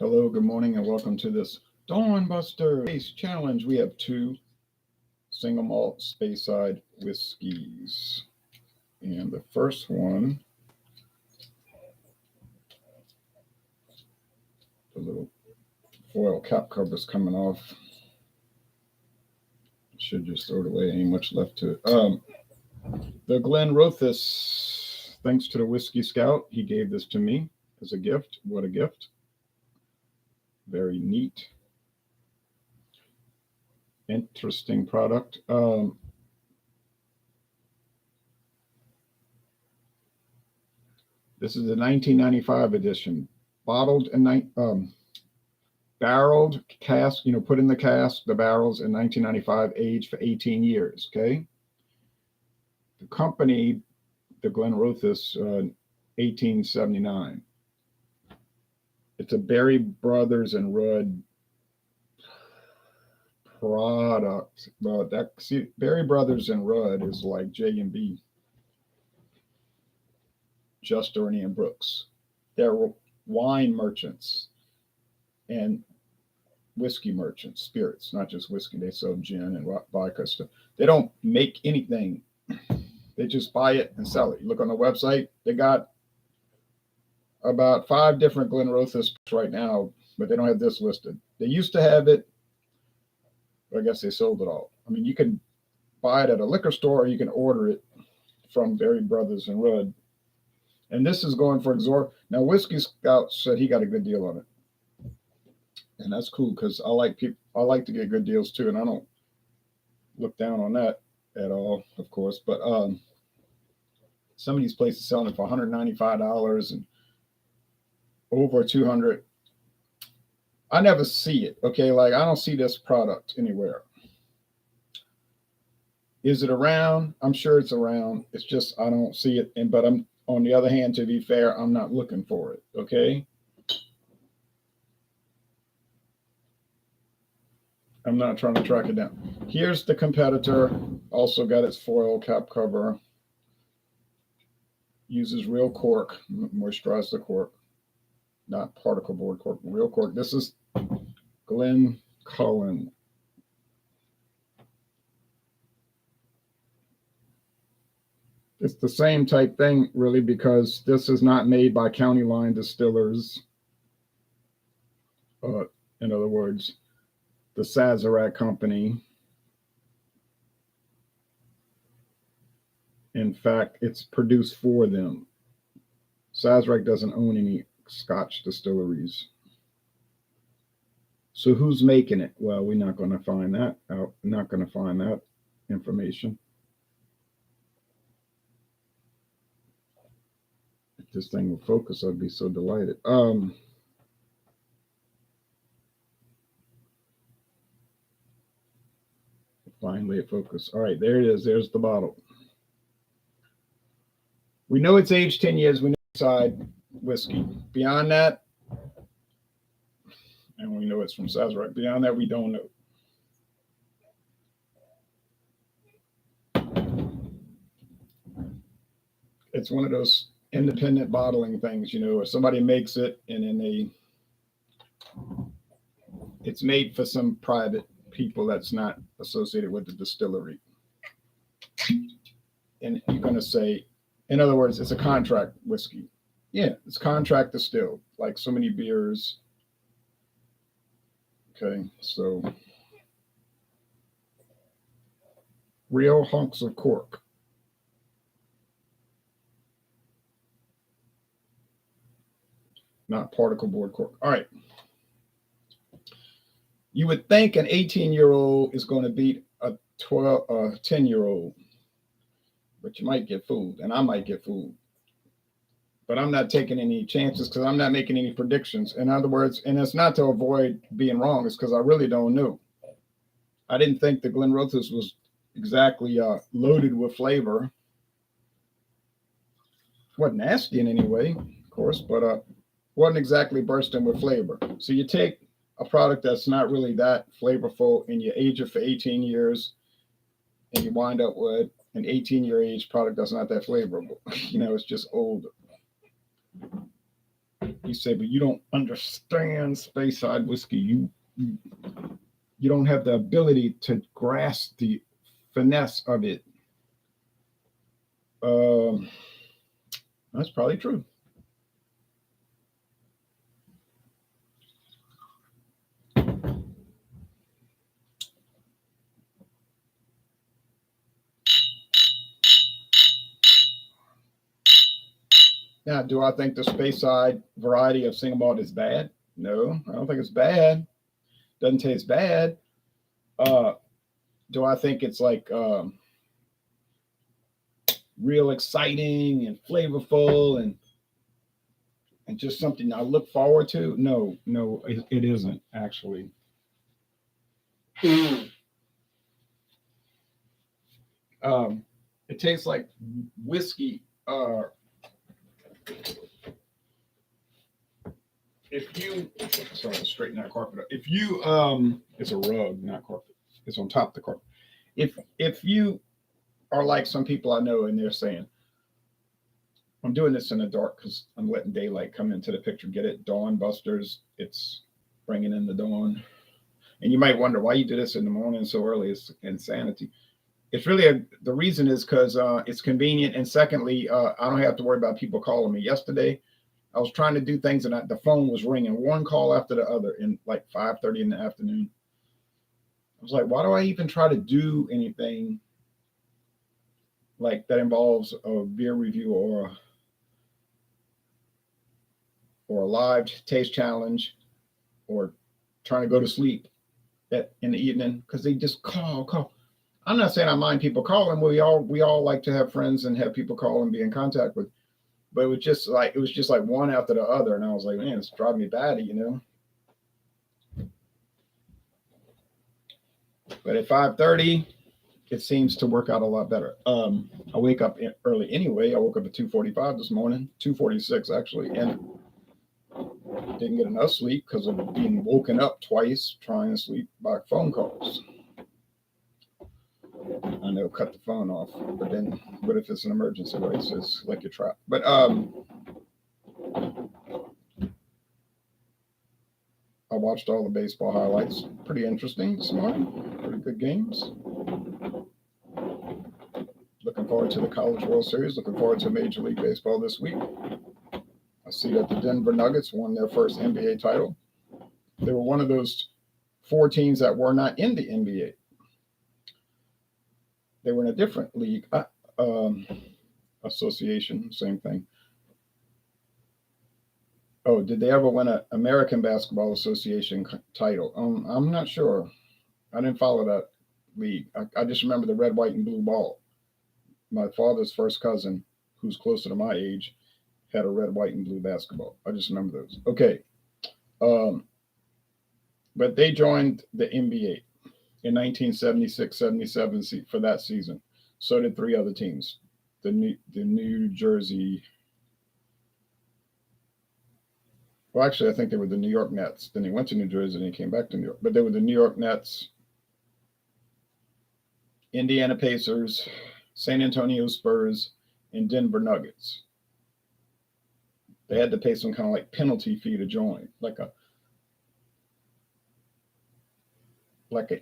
Hello, good morning, and welcome to this Dawn Buster Space Challenge. We have two single malt Speyside whiskeys. And the first one, the little foil cap cover's coming off. Should just throw it away, ain't much left to it. The Glenrothes, thanks to the Whiskey Scout, he gave this to me as a gift. What a gift. Very neat. Interesting product. This is the 1995 edition. Bottled and barreled cask, put in the cask, the barrels in 1995, aged for 18 years, okay? The company, the Glenrothes, 1879. It's a Berry Brothers and Rudd product. But Berry Brothers and Rudd is like J&B, Juster and Brooks. They're wine merchants and whiskey merchants, spirits, not just whiskey. They sell gin and vodka stuff. They don't make anything. They just buy it and sell it. You look on the website, they got about 5 different Glenrothes right now, but they don't have this listed. They used to have it, but I guess they sold it all. I mean, you can buy it at a liquor store, or you can order it from Berry Brothers and Rudd. And this is going for Now, Whiskey Scout said he got a good deal on it, and that's cool because I like to get good deals too, and I don't look down on that at all, of course. But some of these places selling it for $195 and over 200. I never see it. Okay, like I don't see this product anywhere. Is it around? I'm sure it's around. It's just I don't see it. But I'm on the other hand, to be fair, I'm not looking for it. Okay. I'm not trying to track it down. Here's the competitor. Also got its foil cap cover. Uses real cork. Moisturize the cork. Not particle board cork, real cork. This is Glencullen. It's the same type thing, really, because this is not made by County Line Distillers. In other words, the Sazerac Company. In fact, it's produced for them. Sazerac doesn't own any Scotch distilleries. So who's making it? Well, we're not going to find that out. We're not going to find that information. If this thing would focus, I'd be so delighted. Finally it focused. All right, there it is. There's the bottle. We know it's aged 10 years. We know it's side whiskey. Beyond that, and we know it's from Sazerac. Beyond that, we don't know. It's one of those independent bottling things, if somebody makes it and then it's made for some private people that's not associated with the distillery. And you're going to say, in other words, it's a contract whiskey. Yeah, it's contract distilled, like so many beers. Okay, so real hunks of cork. Not particle board cork. All right. You would think an 18-year-old is going to beat a 10-year-old, but you might get fooled, and I might get fooled. But I'm not taking any chances because I'm not making any predictions. In other words, and it's not to avoid being wrong, it's because I really don't know. I didn't think the Glenrothes was exactly loaded with flavor. Wasn't nasty in any way, of course, but wasn't exactly bursting with flavor. So you take a product that's not really that flavorful and you age it for 18 years and you wind up with an 18-year age product that's not that flavorful. It's just old. You say, but you don't understand Speyside whiskey. You don't have the ability to grasp the finesse of it. That's probably true. Now, do I think the Speyside variety of single malt is bad? No, I don't think it's bad. Doesn't taste bad. Do I think it's like real exciting and flavorful and just something I look forward to? No, it isn't actually. It tastes like whiskey. If you, sorry, I'll straighten that carpet up. If you, it's a rug, not carpet. It's on top of the carpet. If you are like some people I know, and they're saying, I'm doing this in the dark because I'm letting daylight come into the picture. Get it? Dawn Busters. It's bringing in the dawn. And you might wonder why you do this in the morning so early. It's insanity. It's really the reason is because it's convenient. And secondly, I don't have to worry about people calling me. Yesterday, I was trying to do things and the phone was ringing one call after the other in like 5:30 in the afternoon. I was like, why do I even try to do anything like that involves a beer review or a live taste challenge or trying to go to sleep in the evening? Because they just call. I'm not saying I mind people calling. We all like to have friends and have people call and be in contact with. But it was just like one after the other, and I was like, man, it's driving me batty, you know. But at 5:30, it seems to work out a lot better. I wake up early anyway. I woke up at 2:45 this morning, 2:46 actually, and didn't get enough sleep because of being woken up twice trying to sleep by phone calls. I know, cut the phone off, but then what if it's an emergency? Right? So it's like you're trapped. But I watched all the baseball highlights. Pretty interesting this morning. Pretty good games. Looking forward to the College World Series. Looking forward to Major League Baseball this week. I see that the Denver Nuggets won their first NBA title. They were one of those 4 teams that were not in the NBA. They were in a different league association, same thing. Oh, did they ever win an American Basketball Association title? I'm not sure. I didn't follow that league. I just remember the red, white, and blue ball. My father's first cousin, who's closer to my age, had a red, white, and blue basketball. I just remember those. Okay. But they joined the NBA in 1976-77 for that season. So did 3 other teams. The New Jersey. Well, actually, I think they were the New York Nets. Then they went to New Jersey and they came back to New York. But they were the New York Nets, Indiana Pacers, San Antonio Spurs, and Denver Nuggets. They had to pay some kind of like penalty fee to join, like an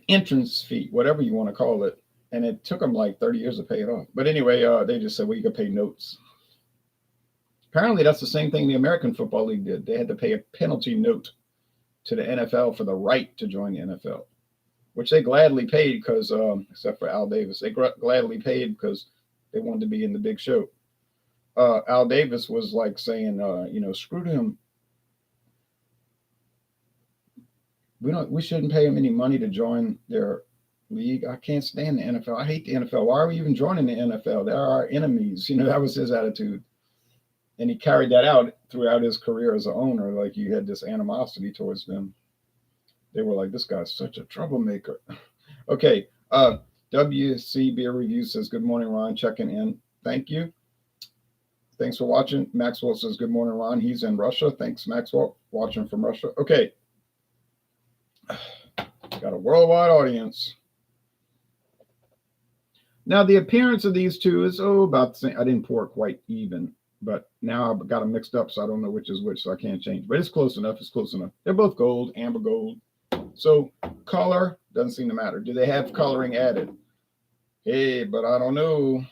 entrance fee, whatever you want to call it. And it took them like 30 years to pay it off. But anyway, they just said, well, you can pay notes. Apparently, that's the same thing the American Football League did. They had to pay a penalty note to the NFL for the right to join the NFL, which they gladly paid because, except for Al Davis, they gladly paid because they wanted to be in the big show. Al Davis was like saying, screw them. We shouldn't pay them any money to join their league. I can't stand the NFL. I hate the NFL. Why are we even joining the NFL? They're our enemies. That was his attitude. And he carried that out throughout his career as an owner. Like, you had this animosity towards them. They were like, this guy's such a troublemaker. Okay. WC Beer Review says, good morning, Ron. Checking in. Thank you. Thanks for watching. Maxwell says, good morning, Ron. He's in Russia. Thanks, Maxwell. Watching from Russia. Okay. Got a worldwide audience. Now, the appearance of these two is about the same. I didn't pour it quite even. but now I've got them mixed up, so I don't know which is which, so I can't change. But it's close enough. It's close enough. They're both gold, amber gold. So color doesn't seem to matter. Do they have coloring added? Hey, but I don't know.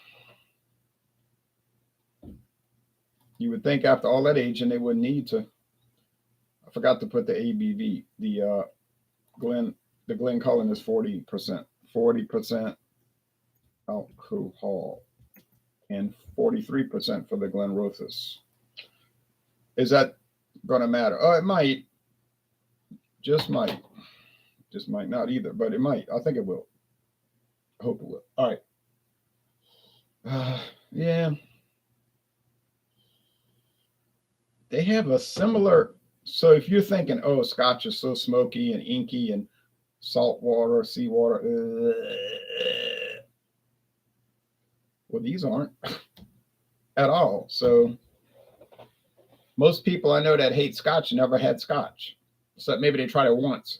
You would think after all that aging, they wouldn't need to. I forgot to put the ABV. The Glencullen is 40%. 40% alcohol and 43% for the Glenrothes. Is that going to matter? Oh, it might. Just might. Just might not either, but it might. I think it will. I hope it will. All right. Yeah. They have a similar. So if you're thinking, oh, Scotch is so smoky and inky and salt water, seawater. Well, these aren't at all. So most people I know that hate Scotch never had Scotch. So maybe they tried it once.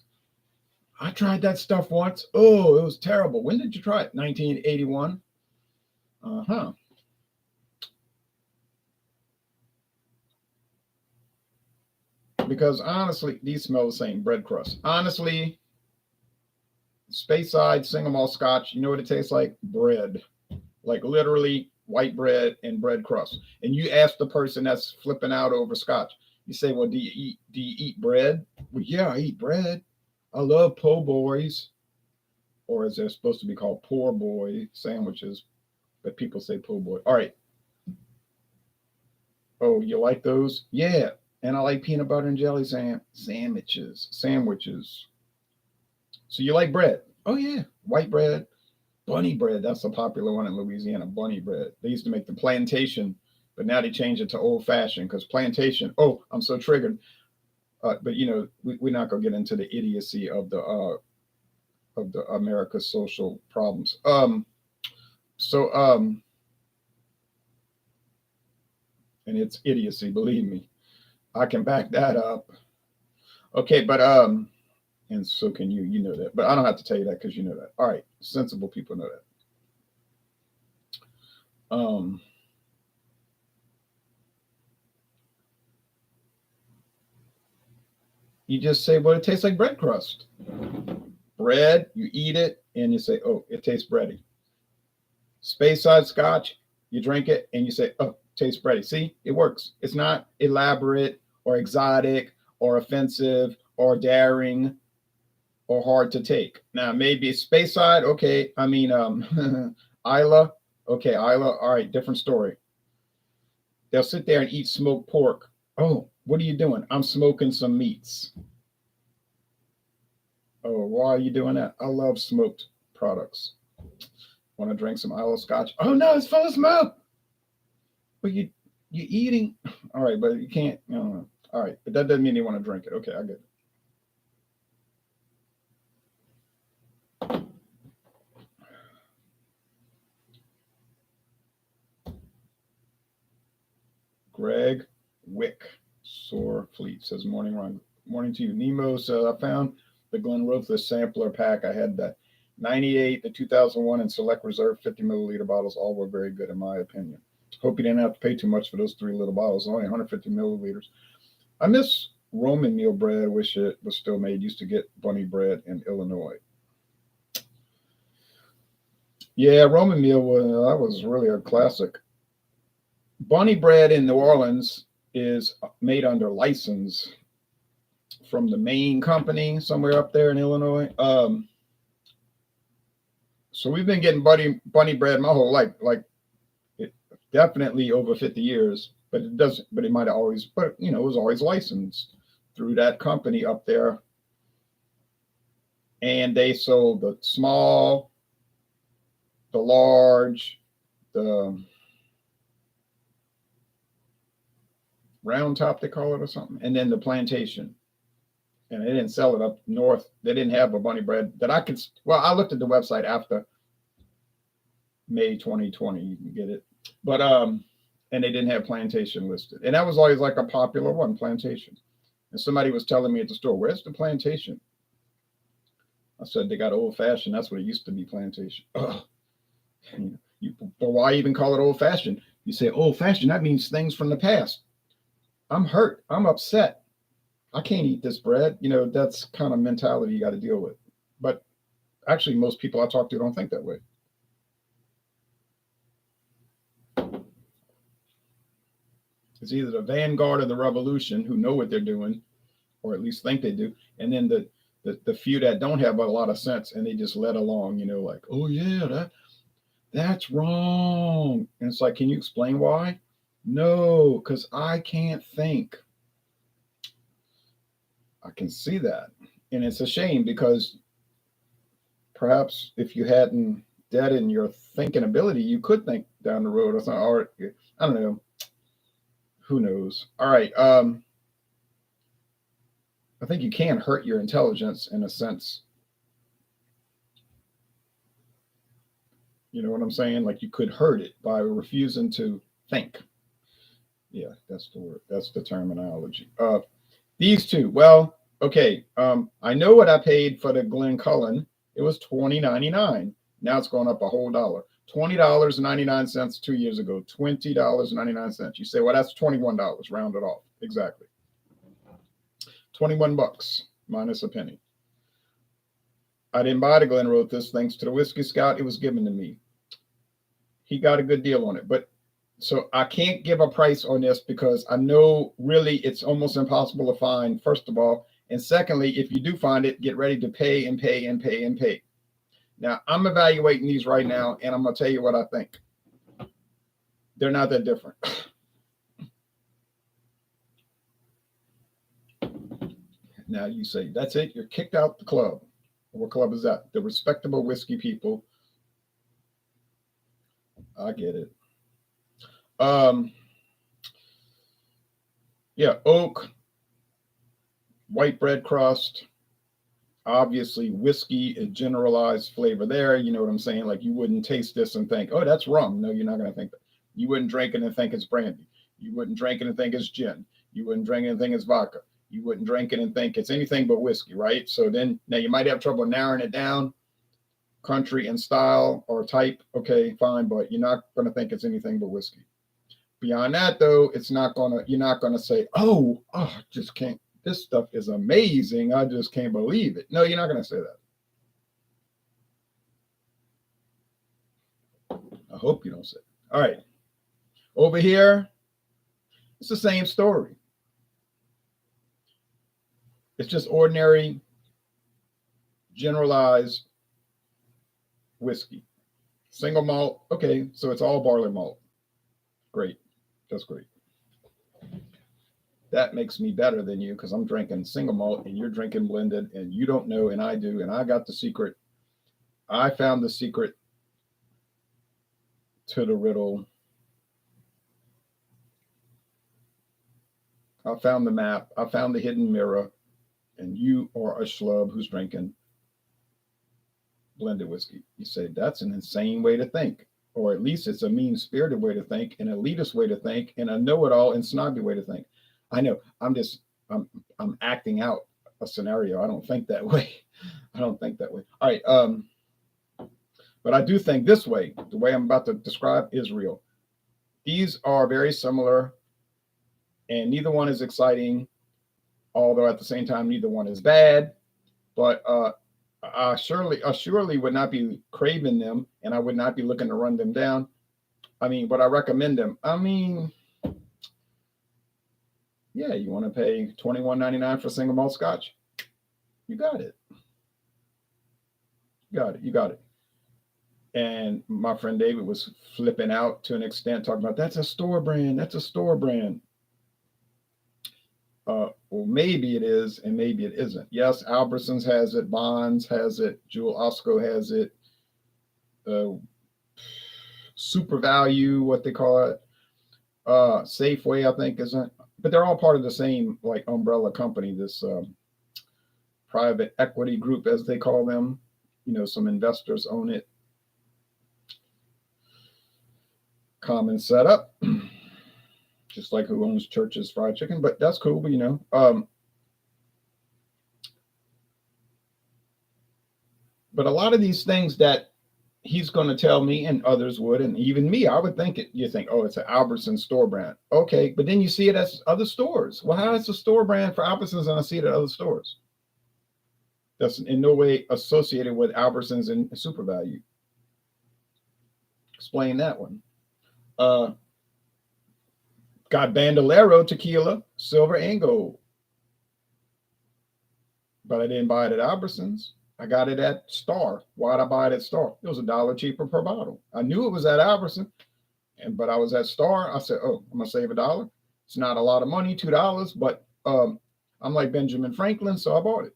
I tried that stuff once. Oh, it was terrible. When did you try it? 1981? Uh-huh. Because honestly, these smell the same, bread crust. Honestly, Speyside single malt Scotch, you know what it tastes like? Bread. Like literally white bread and bread crust. And you ask the person that's flipping out over Scotch, you say, well, do you eat bread? Well, yeah, I eat bread. I love po' boys, or as they're supposed to be called, poor boy sandwiches, but people say po' boy. All right. Oh, you like those? Yeah. And I like peanut butter and jelly sandwiches. So you like bread? Oh yeah, white bread, bunny bread. That's a popular one in Louisiana. Bunny bread. They used to make the plantation, but now they changed it to old fashioned because plantation. Oh, I'm so triggered. But you know, we're not gonna get into the idiocy of the America's social problems. And it's idiocy, believe me. I can back that up. Okay, but and so can you. You know that, but I don't have to tell you that because you know that. All right, sensible people know that. You just say, well, it tastes like bread crust. Bread, you eat it, and you say, oh, it tastes bready. Speyside Scotch, you drink it, and you say, oh, it tastes bready. See, it works. It's not elaborate or exotic or offensive or daring or hard to take. Now, maybe Speyside, okay. I mean, Isla, okay, Isla, all right, different story. They'll sit there and eat smoked pork. Oh, what are you doing? I'm smoking some meats. Oh, why are you doing that? I love smoked products. Want to drink some Isla Scotch? Oh no, it's full of smoke. But you eating. All right, but you can't. No. All right, but that doesn't mean you want to drink it. Okay, I get it. Greg Wick, Sore Fleet says, morning, Ron. Morning to you. Nemo says, I found the Glenrothes sampler pack. I had the 98, the 2001, and Select Reserve 50 milliliter bottles. All were very good, in my opinion. Hope you didn't have to pay too much for those 3 little bottles, only 150 milliliters. I miss Roman meal bread. I wish it was still made. Used to get bunny bread in Illinois. Yeah, Roman meal was really a classic. Bunny bread in New Orleans is made under license from the main company somewhere up there in Illinois. So we've been getting bunny bread my whole life, like it, definitely over 50 years. But it doesn't. But it might have always. But you know, it was always licensed through that company up there, and they sold the small, the large, the round top they call it or something, and then the plantation. And they didn't sell it up north. They didn't have a bunny bread that I could. Well, I looked at the website after May 2020. You can get it, but and they didn't have plantation listed. And that was always like a popular one, plantation. And somebody was telling me at the store, where's the plantation? I said, they got old fashioned. That's what it used to be, plantation. But why even call it old fashioned? You say old fashioned, that means things from the past. I'm hurt. I'm upset. I can't eat this bread. That's kind of mentality you got to deal with. But actually, most people I talk to don't think that way. It's either the vanguard of the revolution who know what they're doing, or at least think they do, and then the few that don't have a lot of sense and they just let along, like, oh yeah, that's wrong. And it's like, can you explain why? No, because I can't think. I can see that. And it's a shame because perhaps if you hadn't deadened your thinking ability, you could think down the road or something. Or I don't know. Who knows? All right. I think you can hurt your intelligence in a sense. You know what I'm saying? Like you could hurt it by refusing to think. Yeah, that's the word. That's the terminology. These two. Well, okay. I know what I paid for the Glencullen. It was $20.99. Now it's going up a whole dollar. $20.99 2 years ago. $20.99. You say, well, that's $21. Round it off. Exactly. 21 bucks minus a penny. I didn't buy the Glenrothes thanks to the Whiskey Scout. It was given to me. He got a good deal on it, but so I can't give a price on this because I know really it's almost impossible to find, first of all. And secondly, if you do find it, get ready to pay and pay and pay and pay. Now, I'm evaluating these right now, and I'm going to tell you what I think. They're not that different. Now you say, that's it. You're kicked out the club. What club is that? The Respectable Whiskey People. I get it. Yeah, oak, white bread crust, obviously whiskey, a generalized flavor there. You know what I'm saying? Like you wouldn't taste this and think, oh, that's rum. No, you're not going to think that. You wouldn't drink it and think it's brandy. You wouldn't drink it and think it's gin. You wouldn't drink it and think it's vodka. You wouldn't drink it and think it's anything but whiskey, right? So then now you might have trouble narrowing it down, country and style or type. Okay, fine, but you're not going to think it's anything but whiskey. Beyond that, though, you're not gonna say, oh, I just can't. This stuff is amazing. I just can't believe it. No, you're not gonna say that. I hope you don't say it. All right. Over here, it's the same story. It's just ordinary, generalized whiskey. Single malt. Okay, so it's all barley malt. Great. That's great. That makes me better than you because I'm drinking single malt and you're drinking blended and you don't know and I do. And I got the secret. I found the secret to the riddle. I found the map. I found the hidden mirror. And you are a schlub who's drinking blended whiskey. You say, that's an insane way to think. Or at least it's a mean-spirited way to think, an elitist way to think, and a know-it-all and snobby way to think. I know. I'm acting out a scenario. I don't think that way. I don't think that way. All right. But I do think this way. The way I'm about to describe is real. These are very similar, and neither one is exciting, although at the same time, neither one is bad. But I surely would not be craving them, and I would not be looking to run them down. I mean, but I recommend them. I mean, yeah, you want to pay $21.99 for single malt scotch? You got it. You got it. And my friend David was flipping out to an extent, talking about that's a store brand. That's a store brand. Well, maybe it is, and maybe it isn't. Yes, Albertsons has it, Bonds has it, Jewel Osco has it, Super Value, what they call it, Safeway, I think, isn't. But they're all part of the same like umbrella company. This private equity group, as they call them. You know, some investors own it. Common setup. Just like who owns Church's Fried Chicken, but that's cool. But, you know, but a lot of these things that he's going to tell me, and others would, and even me, I would think it. You think, oh, it's an Albertsons store brand, okay, but then you see it at other stores. Well, how is the store brand for Albertsons and I see it at other stores? That's in no way associated with Albertsons and Super Value. Explain that one. Uh, got Bandolero tequila, silver and gold, but I didn't buy it at Albertsons. I got it at Star. Why'd I buy it at Star? It was $1 cheaper per bottle. I knew it was at Albertsons, but I was at Star. I said, "Oh, I'm gonna save $1. It's not a lot of money, $2, but I'm like Benjamin Franklin, so I bought it."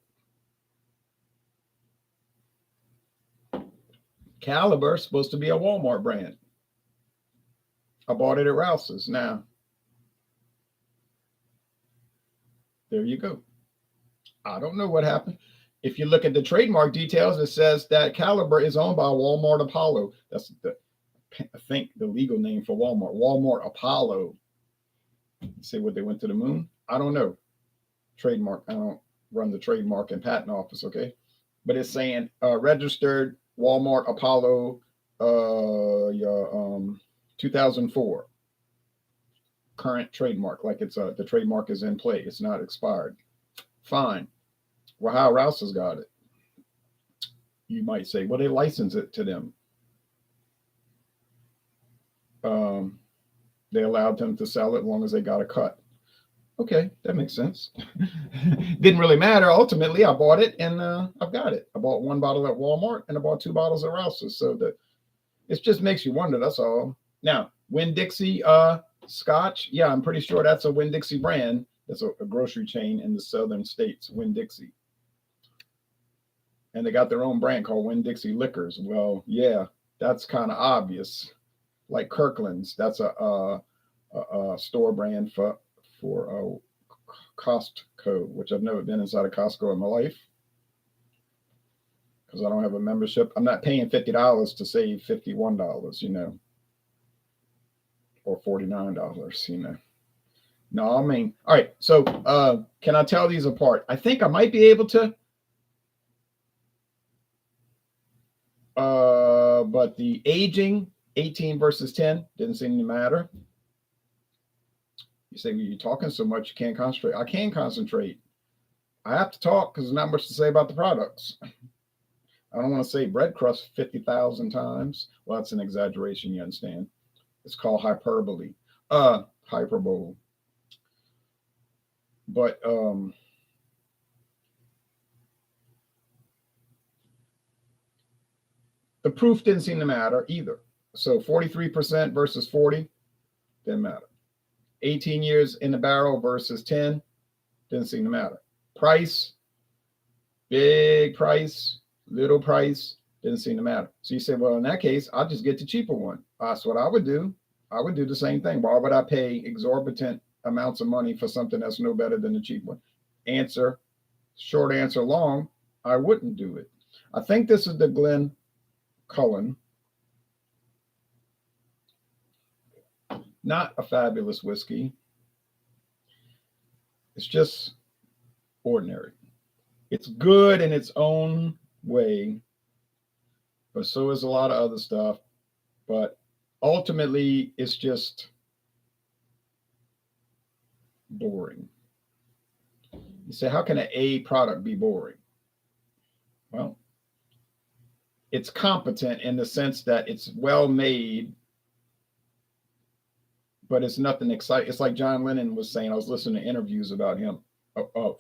Caliber supposed to be a Walmart brand. I bought it at Rouse's. Now, there you go. I don't know what happened. If you look at the trademark details, it says that Caliber is owned by Walmart Apollo. That's I think the legal name for Walmart. Walmart Apollo. Say what, they went to the moon? I don't know. Trademark. I don't run the trademark and patent office, okay? But it's saying registered Walmart Apollo 2004. Current trademark, like it's the trademark is in play. It's not expired. Fine. Well, how Rouse has got it? You might say, well, they license it to them. They allowed them to sell it as long as they got a cut. Okay, that makes sense. Didn't really matter. Ultimately, I bought it and I've got it. I bought 1 bottle at Walmart and I bought 2 bottles at Rouse's. So that it just makes you wonder. That's all. Now, Winn-Dixie Scotch. Yeah, I'm pretty sure that's a Winn-Dixie brand. That's a grocery chain in the southern states, Winn-Dixie. And they got their own brand called Winn-Dixie Liquors. Well, yeah, that's kind of obvious. Like Kirkland's, that's a store brand for Costco, which I've never been inside a Costco in my life because I don't have a membership. I'm not paying $50 to save $51, or $49, No, I mean, all right. So can I tell these apart? I think I might be able to. But the aging, 18 versus 10, didn't seem to matter. You say, well, you're talking so much, you can't concentrate. I can concentrate. I have to talk because there's not much to say about the products. I don't want to say bread crust 50,000 times. Well, that's an exaggeration, you understand. It's called hyperbole. Hyperbole. But the proof didn't seem to matter either. So 43% versus 40 didn't matter. 18 years in the barrel versus 10 didn't seem to matter. Price, big price, little price, didn't seem to matter. So you say, well, in that case, I'll just get the cheaper one. That's what I would do. I would do the same thing. Why would I pay exorbitant amounts of money for something that's no better than the cheap one? Answer, short answer long, I wouldn't do it. I think this is the Glencullen. Not a fabulous whiskey. It's just ordinary. It's good in its own way, but so is a lot of other stuff. But ultimately, it's just boring. You say, how can an A product be boring? Well, it's competent in the sense that it's well made, but it's nothing exciting. It's like John Lennon was saying. I was listening to interviews about him,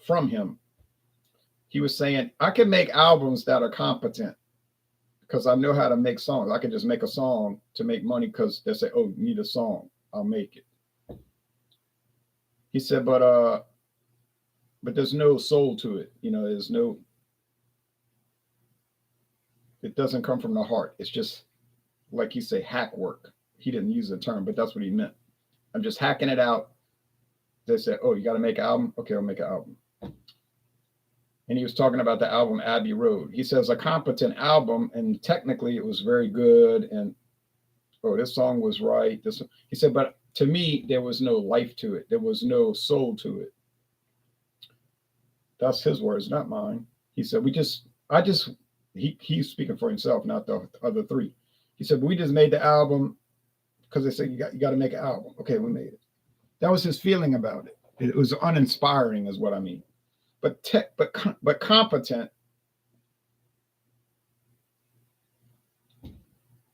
from him. He was saying, I can make albums that are competent because I know how to make songs. I can just make a song to make money because they say, oh, you need a song. I'll make it. He said, but there's no soul to it. There's no, it doesn't come from the heart. It's just, like you say, hack work. He didn't use the term, but that's what he meant. I'm just hacking it out. They said, oh, you got to make an album? Okay, I'll make an album. And he was talking about the album Abbey Road. He says a competent album, and technically it was very good. And, oh, this song was right. He said, but to me, there was no life to it. There was no soul to it. That's his words, not mine. He said, I just He's speaking for himself, not the other three. He said, we just made the album because they said you got to make an album. Okay, we made it. That was his feeling about it. It was uninspiring, is what I mean. But competent.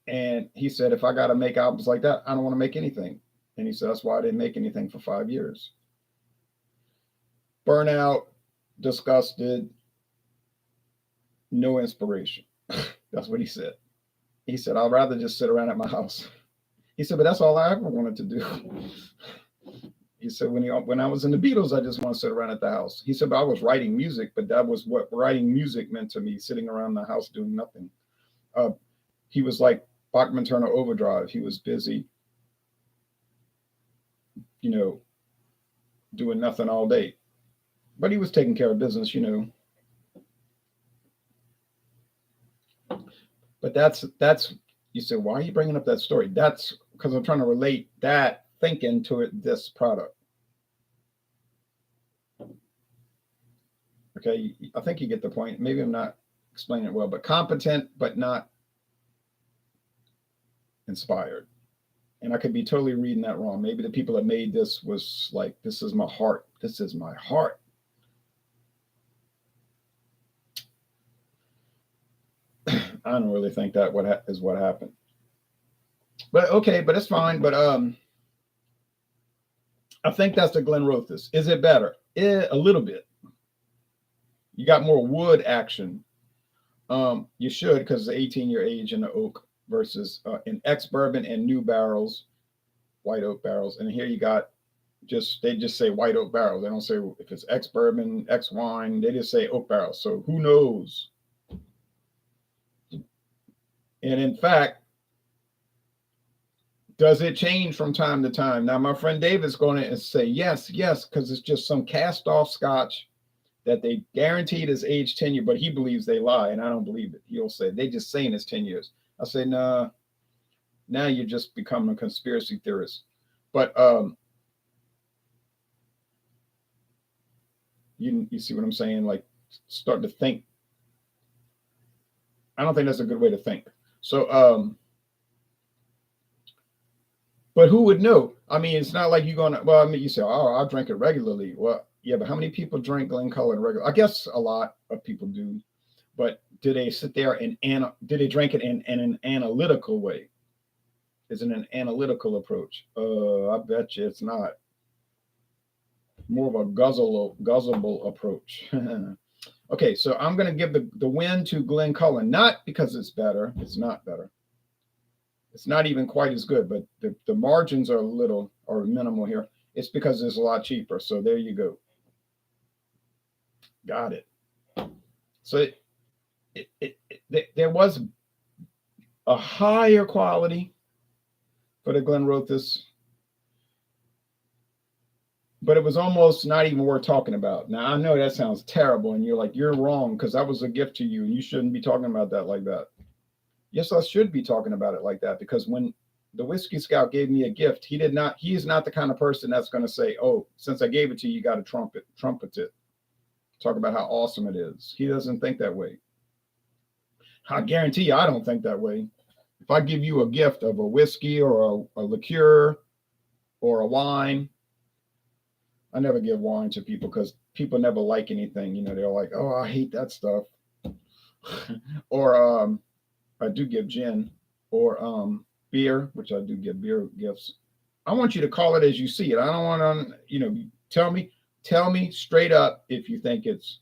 And he said, if I got to make albums like that, I don't want to make anything. And he said, that's why I didn't make anything for 5 years. Burnout, disgusted, no inspiration. That's what he said. He said, I'd rather just sit around at my house. He said, but that's all I ever wanted to do. He said, when I was in the Beatles, I just want to sit around at the house. He said, but I was writing music, but that was what writing music meant to me, sitting around the house doing nothing. He was like Bachman Turner Overdrive. He was busy, doing nothing all day. But he was taking care of business, But that's you say, why are you bringing up that story? That's because I'm trying to relate that thinking to this product. Okay, I think you get the point. Maybe I'm not explaining it well, but competent, but not inspired. And I could be totally reading that wrong. Maybe the people that made this was like, this is my heart. This is my heart. I don't really think that is what happened. But okay, but it's fine. But I think that's the Glenrothes. Is it better? A little bit. You got more wood action. You should, because the 18-year age in the oak versus in ex-bourbon and new barrels, white oak barrels. And here you got they just say white oak barrels. They don't say if it's ex-bourbon, ex-wine. They just say oak barrels. So who knows? And in fact, does it change from time to time? Now, my friend David's going to say yes, because it's just some cast-off scotch that they guaranteed is age 10 years, but he believes they lie, and I don't believe it. He'll say, they just saying it's 10 years. I say, nah, now you're just becoming a conspiracy theorist. But you see what I'm saying? Like, start to think. I don't think that's a good way to think. So, but who would know? I mean, it's not like you're going to, well, I mean, you say, oh, I drink it regularly. Well, yeah, but how many people drink Glencullen regularly? I guess a lot of people do. But do they sit there and do they drink it in an analytical way? Is it an analytical approach? I bet you it's not. More of a guzzleable approach. Okay, so I'm going to give the win to Glencullen, not because it's better. It's not better. It's not even quite as good, but the margins are minimal here. It's because it's a lot cheaper. So there you go. Got it. So there was a higher quality for the Glenrothes, but it was almost not even worth talking about. Now, I know that sounds terrible, and you're like, you're wrong, because that was a gift to you, and you shouldn't be talking about that like that. Yes, I should be talking about it like that, because when the Whiskey Scout gave me a gift, he is not the kind of person that's going to say, oh, since I gave it to you, you got to trumpet it. Talk about how awesome it is. He doesn't think that way. I guarantee you, I don't think that way. If I give you a gift of a whiskey or a liqueur or a wine, I never give wine to people because people never like anything. They're like, oh, I hate that stuff. Or I do give gin or beer, which I do give beer gifts. I want you to call it as you see it. I don't want to, tell me straight up if you think it's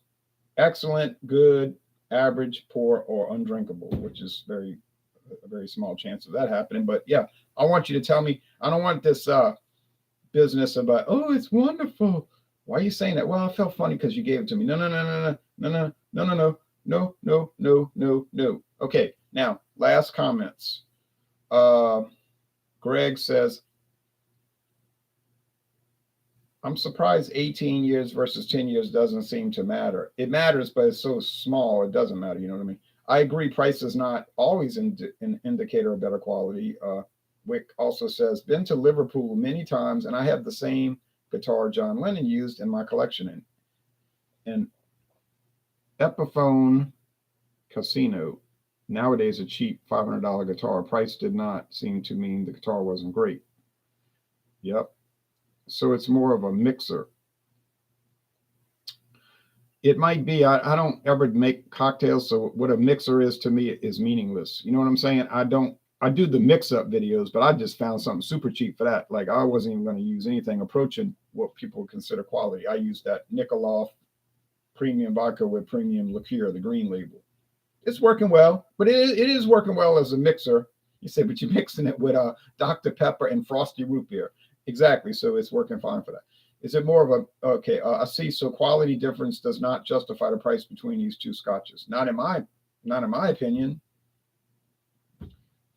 excellent, good, average, poor, or undrinkable, which is a very small chance of that happening. But yeah, I want you to tell me. I don't want this business about, oh, it's wonderful. Why are you saying that? Well, I felt funny because you gave it to me. No. Okay, now last comments. Greg says, I'm surprised 18 years versus 10 years doesn't seem to matter. It matters, but it's so small, it doesn't matter. You know what I mean? I agree. Price is not always an indicator of better quality. Wick also says, been to Liverpool many times, and I have the same guitar John Lennon used in my collection. And Epiphone Casino. Nowadays, a cheap $500 guitar price did not seem to mean the guitar wasn't great. Yep. So it's more of a mixer. It might be. I don't ever make cocktails, so what a mixer is to me is meaningless. You know what I'm saying? I do the mix up videos, but I just found something super cheap for that. Like I wasn't even going to use anything approaching what people consider quality. I used that Nikoloff premium vodka with premium liqueur, the green label. It's working well, but it is working well as a mixer. You say, but you're mixing it with Dr. Pepper and Frosty Root Beer. Exactly. So it's working fine for that. Is it more of a, okay, I see. So quality difference does not justify the price between these two scotches. Not in my opinion.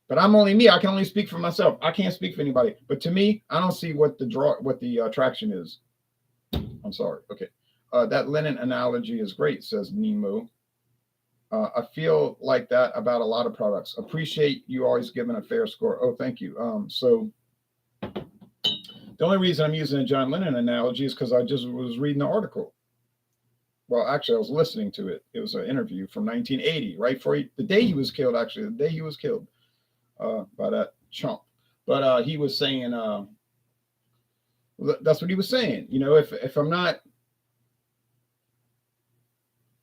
But I'm only me. I can only speak for myself. I can't speak for anybody. But to me, I don't see what the attraction is. I'm sorry. Okay. That linen analogy is great, says Nemo. I feel like that about a lot of products. Appreciate you always giving a fair score. Oh, thank you. So the only reason I'm using a John Lennon analogy is because I just was reading the article. Well, actually, I was listening to it. It was an interview from 1980, right before the day he was killed. Actually, the day he was killed by that chump. But he was saying that's what he was saying. You know, if I'm not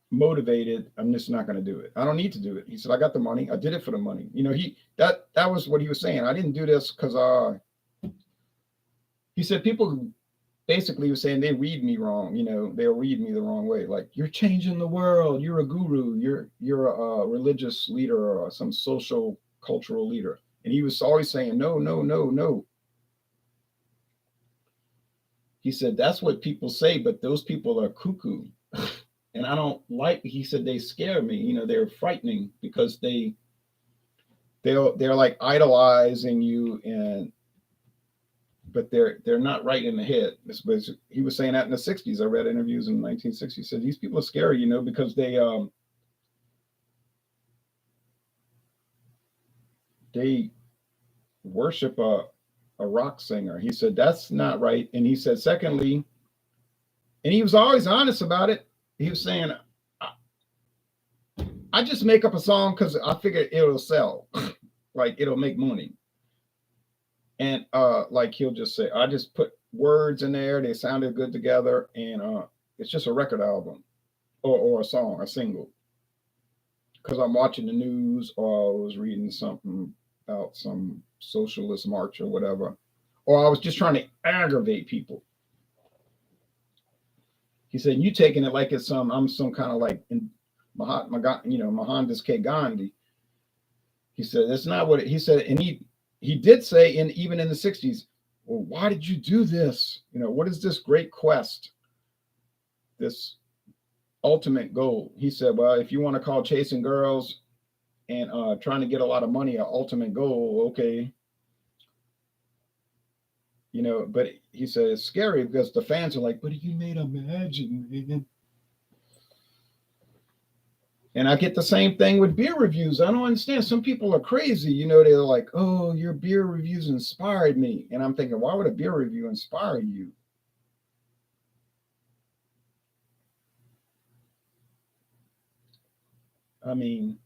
motivated, I'm just not going to do it. I don't need to do it. He said, I got the money. I did it for the money. You know, that was what he was saying. I didn't do this because he said people basically was saying they read me wrong. You know, they'll read me the wrong way. Like, you're changing the world. You're a guru. You're a religious leader or some social cultural leader. And he was always saying, no, no, no, no. He said, that's what people say, but those people are cuckoo. And I don't like, he said, they scare me. You know, they're frightening because they're like idolizing you, but they're not right in the head. He was saying that in the 60s. I read interviews in the 1960s. He said, these people are scary, you know, because they worship a rock singer. He said, that's not right. And he said, secondly, and he was always honest about it. He was saying, I just make up a song because I figure it'll sell, like it'll make money. And like he'll just say, I just put words in there. They sounded good together. And it's just a record album or a song, a single. Because I'm watching the news or I was reading something about some socialist march or whatever. Or I was just trying to aggravate people. He said, you taking it like it's I'm some kind of like Mohandas K. Gandhi. He said, that's not what he said. And he did say even in the 60s, well, why did you do this? You know, what is this great quest? This ultimate goal. He said, well, if you want to call chasing girls and trying to get a lot of money an ultimate goal, okay. You know, but he said it's scary because the fans are like, but you made Imagine, man. And I get the same thing with beer reviews. I don't understand. Some people are crazy. You know, they're like, oh, your beer reviews inspired me. And I'm thinking, why would a beer review inspire you? I mean,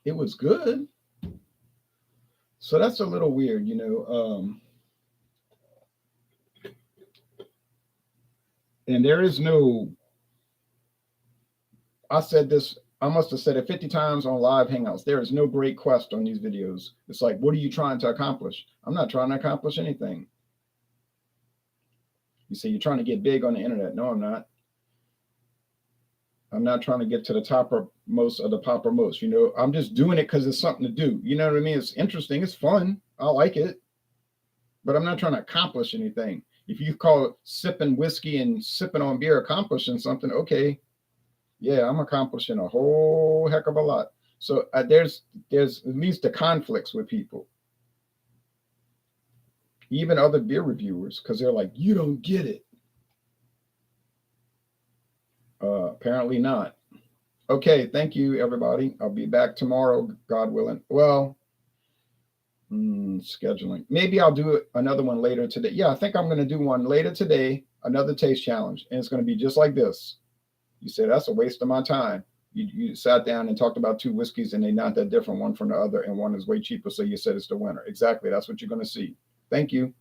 it was good. So that's a little weird, you know. And there is no, I said this, I must have said it 50 times on live hangouts. There is no great quest on these videos. It's like, what are you trying to accomplish? I'm not trying to accomplish anything. You say you're trying to get big on the internet. No, I'm not. I'm not trying to get to the toppermost of the poppermost. You know, I'm just doing it because it's something to do. You know what I mean? It's interesting. It's fun. I like it. But I'm not trying to accomplish anything. If you call it sipping whiskey and sipping on beer accomplishing something, okay. Yeah, I'm accomplishing a whole heck of a lot. So there's at least the conflicts with people. Even other beer reviewers, because they're like, you don't get it. Apparently not. Okay, thank you, everybody. I'll be back tomorrow, God willing. Well, scheduling. Maybe I'll do another one later today. Yeah, I think I'm going to do one later today, another taste challenge. And it's going to be just like this. You say, that's a waste of my time. You sat down and talked about two whiskeys and they're not that different one from the other, and one is way cheaper, so you said it's the winner. Exactly. That's what you're going to see. Thank you.